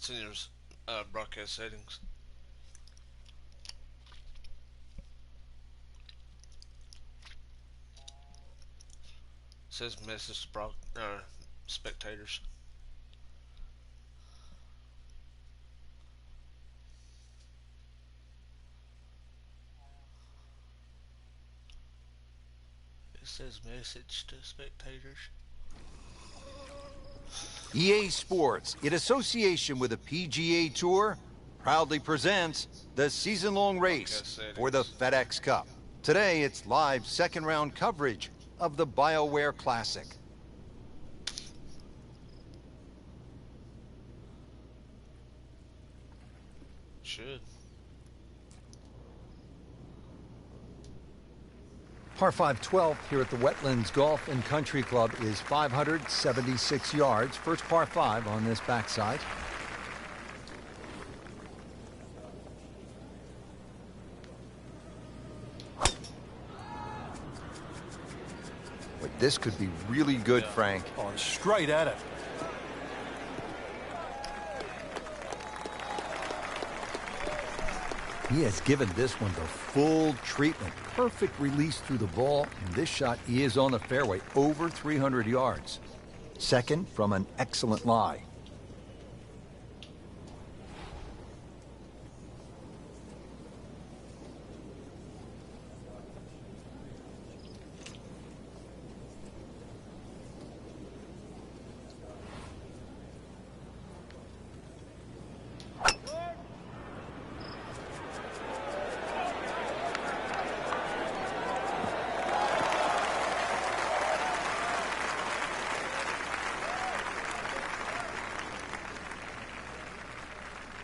It's in your broadcast settings. It says message to spectators. It says message to spectators. EA Sports, in association with the PGA Tour, proudly presents the season-long race for the FedEx Cup. Today, it's live second-round coverage of the BioWare Classic. Should. Par 5 12th here at the Wetlands Golf and Country Club is 576 yards. First par 5 on this backside. But this could be really good, Frank. Oh, straight at it. He has given this one the full treatment. Perfect release through the ball, and this shot is on the fairway, over 300 yards. Second from an excellent lie.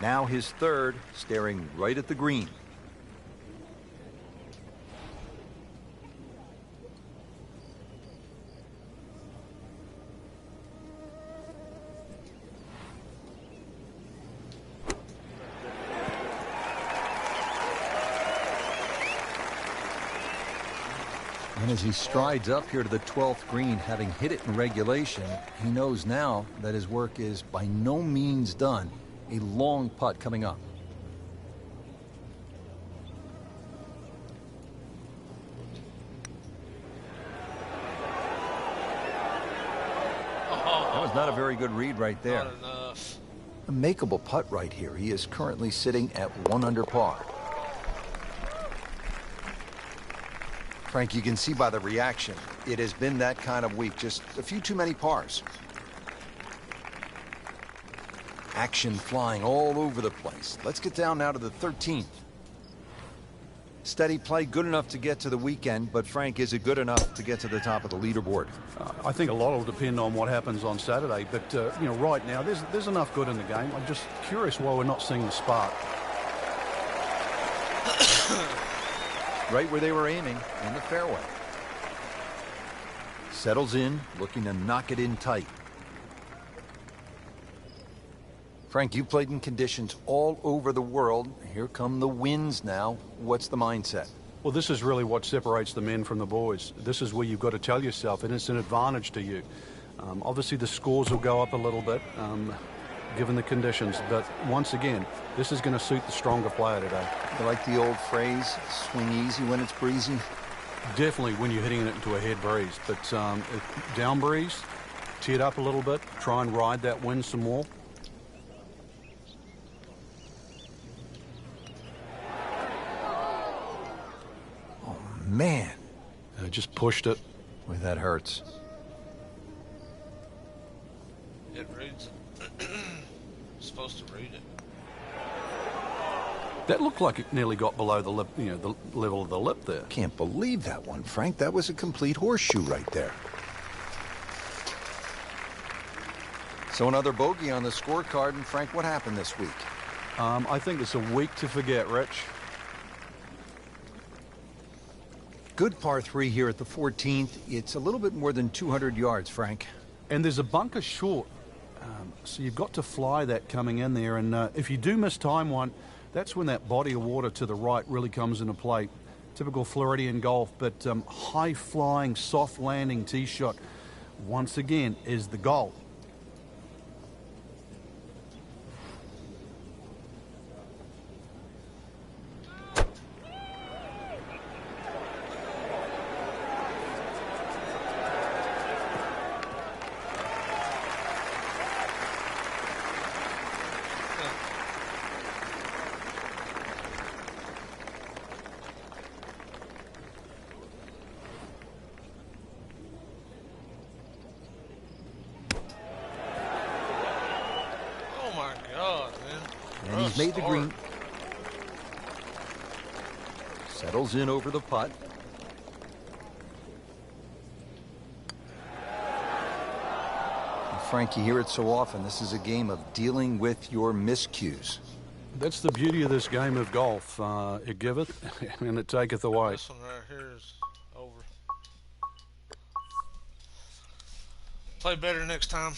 Now his third, staring right at the green. And as he strides up here to the 12th green, having hit it in regulation, he knows now that his work is by no means done. A long putt coming up. That was not a very good read right there. Not enough. A makeable putt right here. He is currently sitting at 1 under par. Frank, you can see by the reaction, it has been that kind of week. Just a few too many pars. Action flying all over the place. Let's get down now to the 13th. Steady play, good enough to get to the weekend, but Frank, is it good enough to get to the top of the leaderboard? I think a lot will depend on what happens on Saturday, but you know, right now there's enough good in the game. I'm just curious why we're not seeing the spark. Right where they were aiming, in the fairway. Settles in, looking to knock it in tight. Frank, you played in conditions all over the world. Here come the winds now. What's the mindset? Well, this is really what separates the men from the boys. This is where you've got to tell yourself, and it's an advantage to you. Obviously, the scores will go up a little bit, given the conditions. But once again, this is going to suit the stronger player today. You like the old phrase, swing easy when it's breezy? Definitely when you're hitting it into a head breeze. But down breeze, tee it up a little bit, try and ride that wind some more. Man, just pushed it. Boy, that hurts. It reads it. Supposed to read it. That looked like it nearly got below the lip, you know, the level of the lip there. Can't believe that one, Frank. That was a complete horseshoe right there. So another bogey on the scorecard. And Frank, what happened this week? I think it's a week to forget, Rich. Good par 3 here at the 14th. It's a little bit more than 200 yards, Frank. And there's a bunker short. So you've got to fly that coming in there. And if you do miss time one, that's when that body of water to the right really comes into play. Typical Floridian golf, but high-flying, soft-landing tee shot, once again, is the goal. He's made the green. Settles in over the putt. Frank, you hear it so often. This is a game of dealing with your miscues. That's the beauty of this game of golf. It giveth and it taketh away. This one right here is over. Play better next time.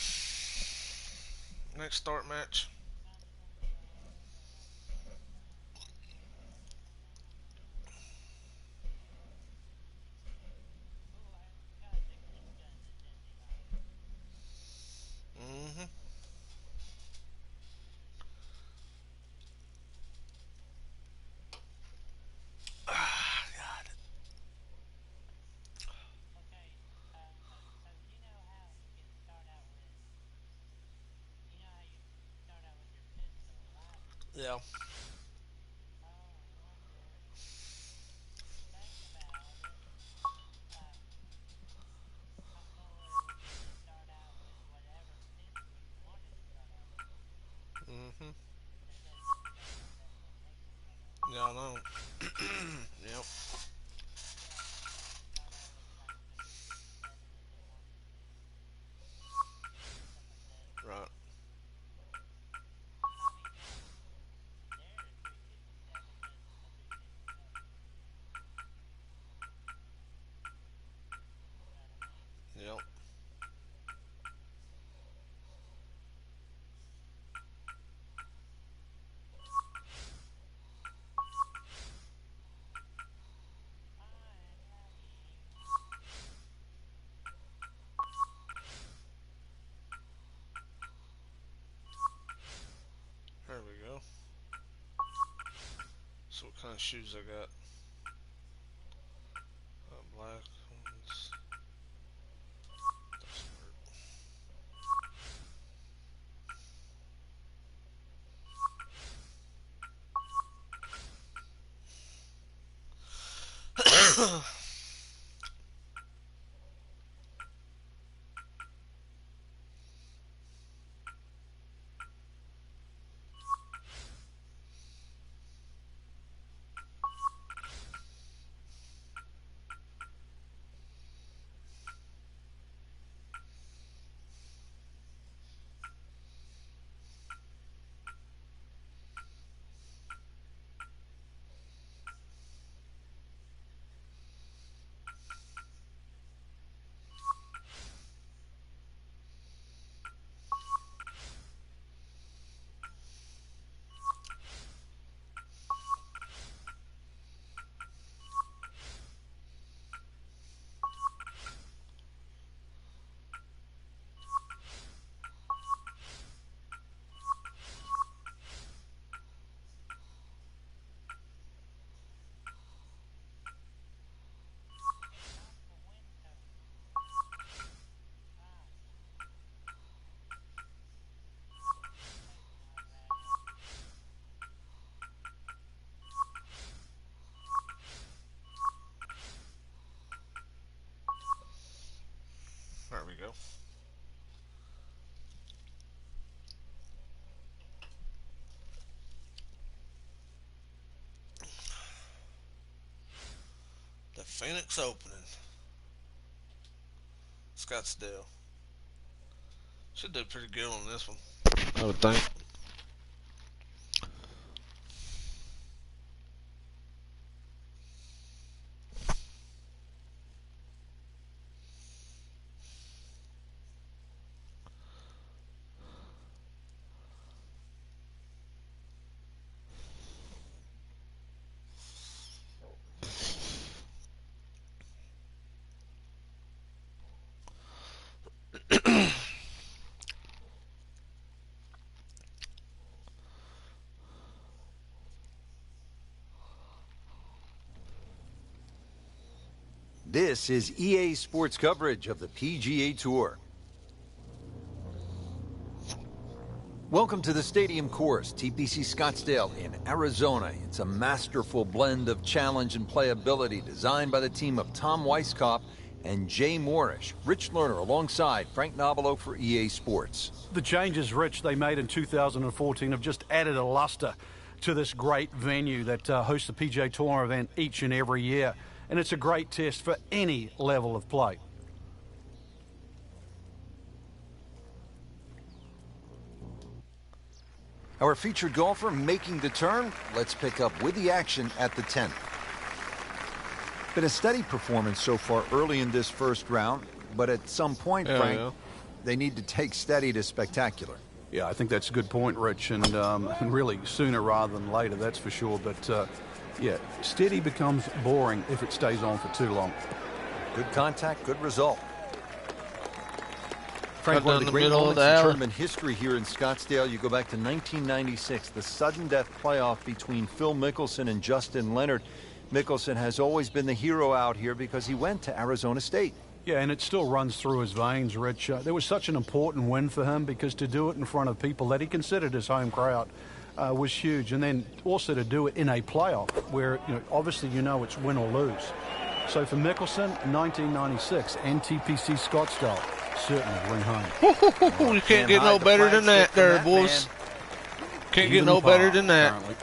Next start match. Yeah. Yeah, I know. Yep. Right. Yep. There we go. So what kind of shoes I got? Black ones. Doesn't work. There we go. The Phoenix opening. Scottsdale. Should do pretty good on this one, I would think. This is EA Sports coverage of the PGA Tour. Welcome to the Stadium Course, TPC Scottsdale in Arizona. It's a masterful blend of challenge and playability designed by the team of Tom Weisskopf and Jay Morrish. Rich Lerner alongside Frank Nobilo for EA Sports. The changes, Rich, they made in 2014 have just added a luster to this great venue that hosts the PGA Tour event each and every year. And it's a great test for any level of play. Our featured golfer making the turn. Let's pick up with the action at the 10th. Been a steady performance so far early in this first round, but at some point, Frank, they need to take steady to spectacular. Yeah, I think that's a good point, Rich, and really sooner rather than later, that's for sure. But, yeah, steady becomes boring if it stays on for too long. Good contact, good result. Frank, one of the great moments in tournament history here in Scottsdale. You go back to 1996, the sudden death playoff between Phil Mickelson and Justin Leonard. Mickelson has always been the hero out here because he went to Arizona State. Yeah, and it still runs through his veins, Rich. There was such an important win for him because to do it in front of people that he considered his home crowd was huge. And then also to do it in a playoff where, obviously it's win or lose. So for Mickelson, 1996 and TPC Scottsdale, certainly ring home. You can't get no better than that there, boys. Can't get no better than that. Apparently.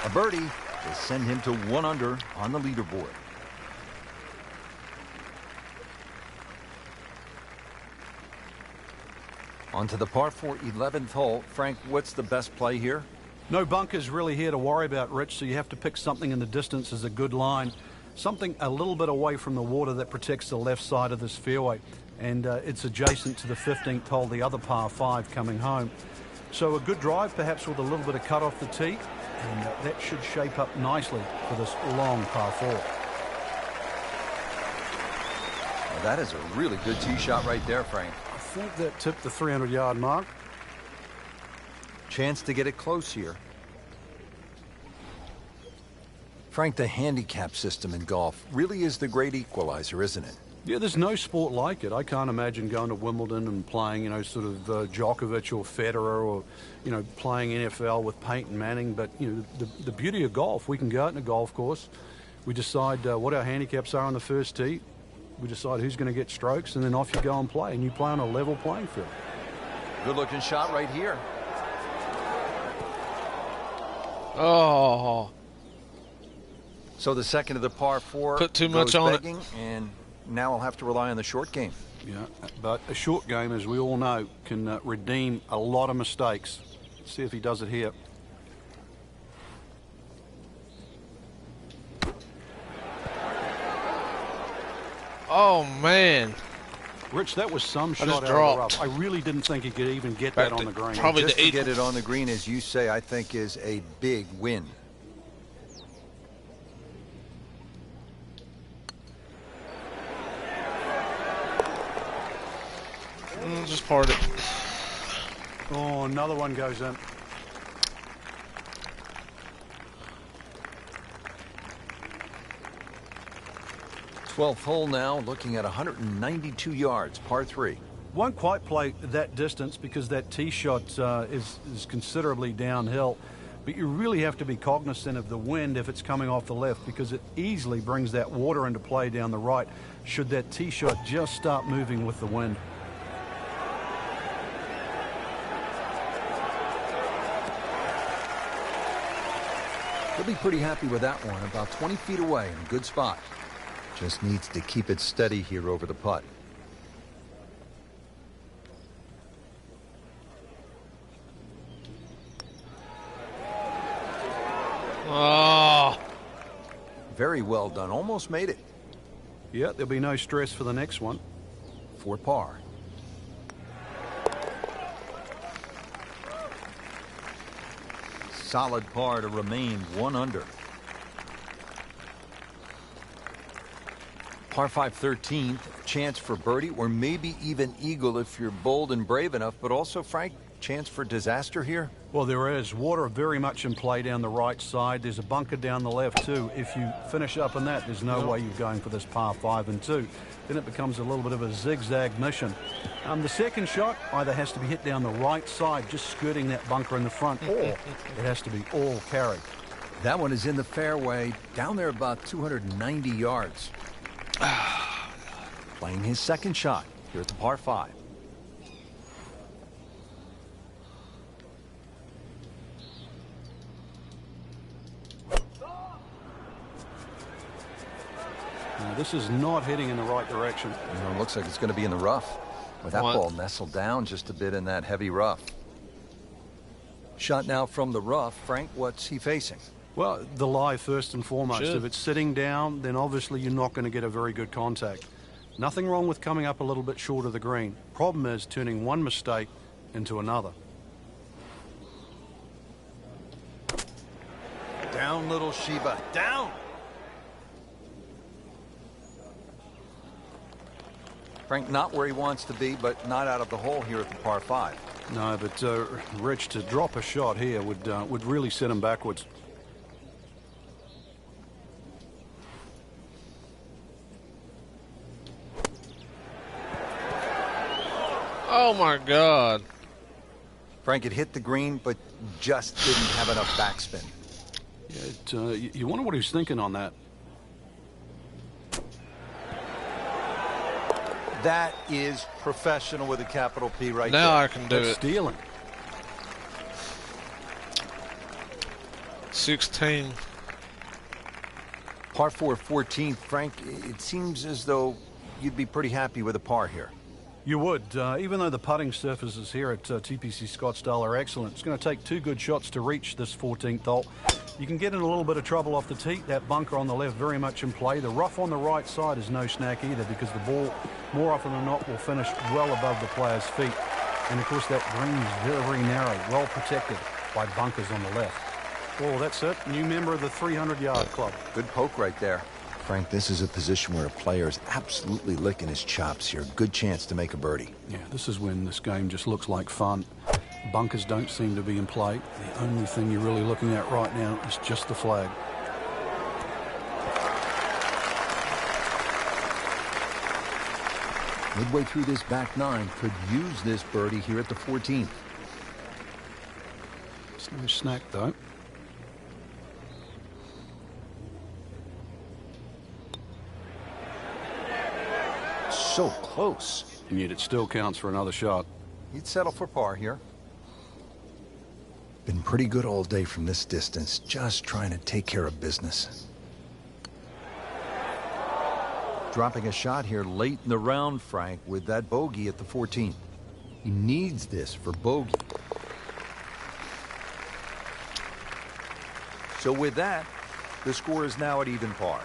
A birdie will send him to 1 under on the leaderboard. On to the par 4 11th hole. Frank, what's the best play here? No bunkers really here to worry about, Rich, so you have to pick something in the distance as a good line. Something a little bit away from the water that protects the left side of this fairway. And it's adjacent to the 15th hole, the other par 5 coming home. So a good drive, perhaps with a little bit of cut off the tee. And that should shape up nicely for this long par 4. Well, that is a really good tee shot right there, Frank. I think that tipped the 300-yard mark. Chance to get it close here. Frank, the handicap system in golf really is the great equalizer, isn't it? Yeah, there's no sport like it. I can't imagine going to Wimbledon and playing, sort of Djokovic or Federer or, playing NFL with Peyton Manning. But, the beauty of golf, we can go out in a golf course. We decide what our handicaps are on the first tee. We decide who's going to get strokes, and then off you go and play. And you play on a level playing field. Good-looking shot right here. Oh. So the second of the par 4 put too much on begging, and now I'll have to rely on the short game. Yeah, but a short game, as we all know, can redeem a lot of mistakes. Let's see if he does it here. Oh, man. Rich, that was some shot out of the rough. I really didn't think he could even get that on the green. Probably just to get it on the green, as you say, I think is a big win. Just part it. Oh, another one goes in. Twelfth hole now, looking at 192 yards, par 3. Won't quite play that distance because that tee shot is considerably downhill. But you really have to be cognizant of the wind if it's coming off the left because it easily brings that water into play down the right should that tee shot just start moving with the wind. He'll be pretty happy with that one, about 20 feet away in a good spot. Just needs to keep it steady here over the putt. Oh. Very well done. Almost made it. Yeah, there'll be no stress for the next one. For par. Solid par to remain 1 under. Par 5 13th, chance for birdie or maybe even eagle if you're bold and brave enough. But also, Frank, Chance for disaster here? Well, there is. Water very much in play down the right side. There's a bunker down the left too. If you finish up in that, there's no way you're going for this par 5 and 2. Then it becomes a little bit of a zigzag mission. The second shot either has to be hit down the right side, just skirting that bunker in the front, or it has to be all carry. That one is in the fairway, down there about 290 yards. Playing his second shot here at the par 5. This is not heading in the right direction. It looks like it's going to be in the rough. With that ball nestled down just a bit in that heavy rough. Shot now from the rough. Frank, what's he facing? Well, the lie first and foremost. If it's sitting down, then obviously you're not going to get a very good contact. Nothing wrong with coming up a little bit short of the green. Problem is turning one mistake into another. Down, little Sheba. Down! Frank not where he wants to be, but not out of the hole here at the par 5. No, but Rich, to drop a shot here would really set him backwards. Oh my God! Frank had hit the green, but just didn't have enough backspin. Yeah, you wonder what he was thinking on that. That is professional with a capital P right there. Now I can do it. Stealing. 16. Par 4, 14th. Frank, it seems as though you'd be pretty happy with a par here. You would, even though the putting surfaces here at TPC Scottsdale are excellent. It's going to take 2 good shots to reach this 14th hole. You can get in a little bit of trouble off the tee. That bunker on the left very much in play. The rough on the right side is no snack either, because the ball, more often than not, will finish well above the player's feet. And, of course, that green is very, very narrow, well protected by bunkers on the left. Oh, that's it. New member of the 300-yard club. Good poke right there. Frank, this is a position where a player is absolutely licking his chops here. Good chance to make a birdie. Yeah, this is when this game just looks like fun. Bunkers don't seem to be in play. The only thing you're really looking at right now is just the flag. Midway through this back 9, could use this birdie here at the 14th. It's no snack, though. So close. And yet it still counts for another shot. He'd settle for par here. Been pretty good all day from this distance, just trying to take care of business. Dropping a shot here late in the round, Frank, with that bogey at the 14th. He needs this for bogey. So with that, the score is now at even par.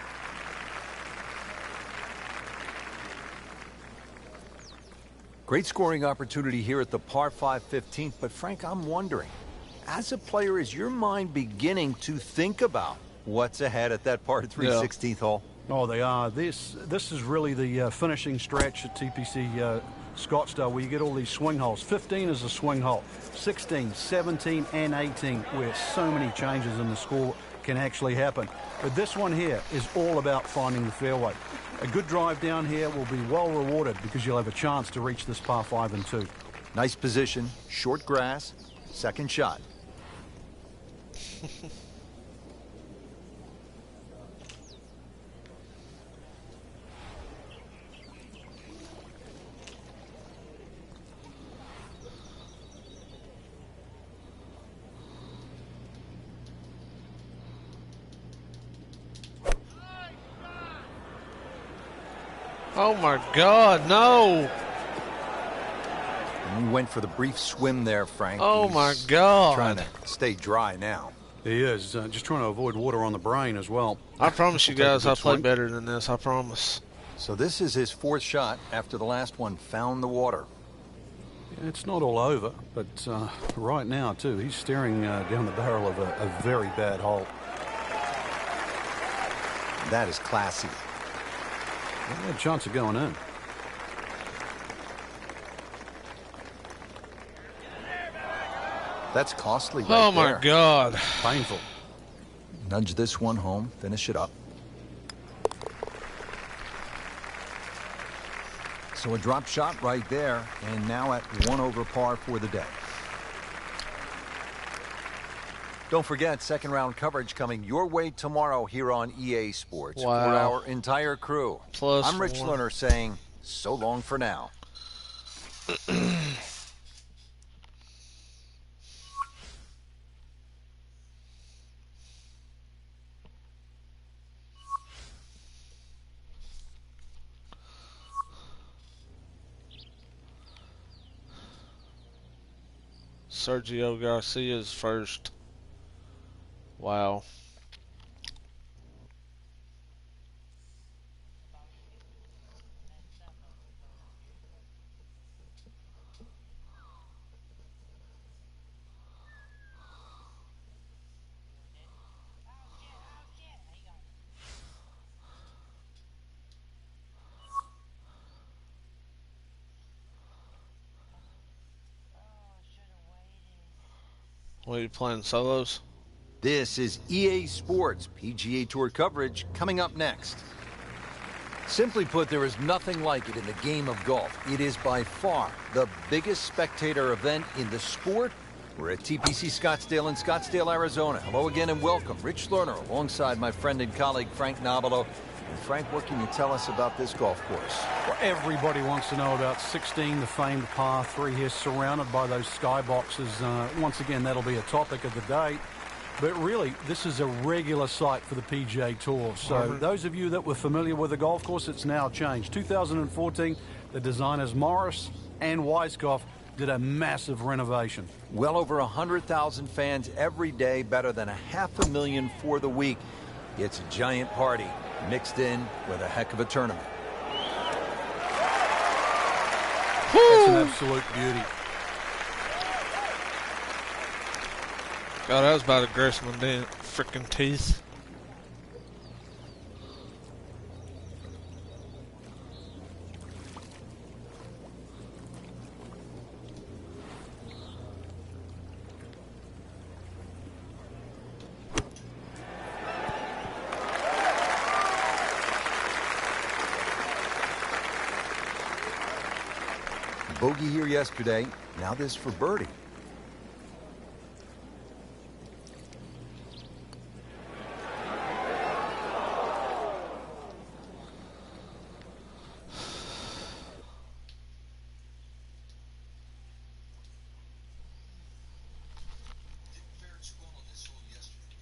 Great scoring opportunity here at the par 5 15th, but Frank, I'm wondering, as a player, is your mind beginning to think about what's ahead at that par 3 16th hole? Oh, they are. This is really the finishing stretch at TPC Scottsdale, where you get all these swing holes. 15 is a swing hole. 16, 17, and 18, where so many changes in the score can actually happen. But this one here is all about finding the fairway. A good drive down here will be well rewarded, because you'll have a chance to reach this par 5 and 2. Nice position, short grass, second shot. Oh my God, no! And he went for the brief swim there, Frank. Oh He's my God. trying to stay dry now. He is, just trying to avoid water on the brain as well. I promise you guys I play swing. better than this, I promise. So this is his 4th shot after the last one found the water. It's not all over, but right now, too, he's staring down the barrel of a very bad hole. That is classy. He had a chance of going in. That's costly right Oh, my there. God. Painful. Nudge this one home, finish it up. So a drop shot right there, and now at 1 over par for the day. Don't forget, second round coverage coming your way tomorrow here on EA Sports. Wow. For our entire crew. I'm Rich Lerner saying so long for now. Sergio Garcia's first. Wow. What, are you playing solos? This is EA Sports PGA Tour coverage coming up next. Simply put, there is nothing like it in the game of golf. It is by far the biggest spectator event in the sport. We're at TPC Scottsdale in Scottsdale, Arizona. Hello again and welcome. Rich Lerner alongside my friend and colleague Frank Nobilo. And Frank, what can you tell us about this golf course? Well, everybody wants to know about 16, the famed par 3 here, surrounded by those skyboxes. Once again, that'll be a topic of the day. But really, this is a regular sight for the PGA Tour. So those of you that were familiar with the golf course, it's now changed. 2014, the designers Morris and Weiskopf did a massive renovation. Well over 100,000 fans every day, better than 500,000 for the week. It's a giant party mixed in with a heck of a tournament. It's an absolute beauty. God, that was about to grace my damn freaking teeth. Bogey here yesterday. Now this for birdie.